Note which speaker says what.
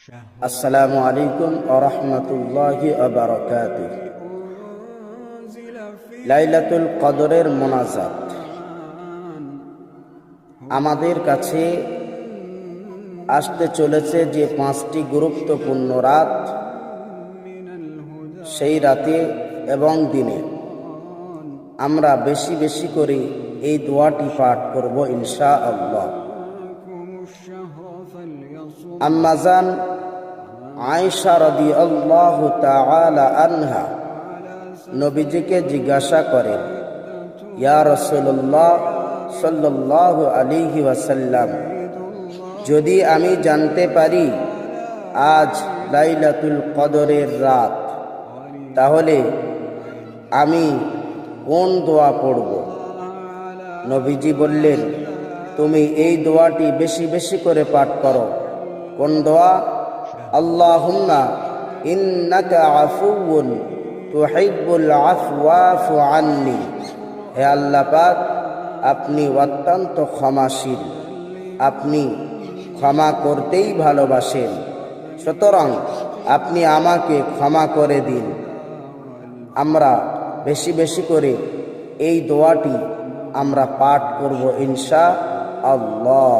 Speaker 1: আসসালামু আলাইকুম ওয়া রাহমাতুল্লাহি ওয়া বারাকাতুহু। লাইলাতুল কদরের মোনাজাত আমাদের কাছে আসতে চলেছে যে 5টি গুরুত্বপূর্ণ রাত, সেই রাতে এবং দিনে আমরা বেশি বেশি করে এই দোয়াটি পাঠ করব ইনশাআল্লাহ। আম্মাজান আয়েশা রাদিয়াল্লাহু তাআলা আনহা নবীজিকে জিজ্ঞাসা করেন, ইয়া রাসূলুল্লাহ সাল্লাল্লাহু আলাইহি ওয়াসাল্লাম, যদি আমি জানতে পারি আজ লাইলাতুল কদরের রাত, তাহলে আমি কোন দোয়া পড়ব? নবীজি বললেন, তুমি এই দোয়াটি বেশি বেশি করে পাঠ করো। কোন দোয়া? আল্লাহুম্মা ইন্নাকা আফুউন তুহিব্বুল আফওয়া ফা'ফু আন্নি। হে আল্লাহ পাক, আপনি অত্যন্ত ক্ষমাশীল, আপনি ক্ষমা করতেই ভালোবাসেন, সুতরাং আপনি আমাকে ক্ষমা করে দিন। আমরা বেশি বেশি করে এই দোয়াটি আমরা পাঠ করব ইনশাআল্লাহ।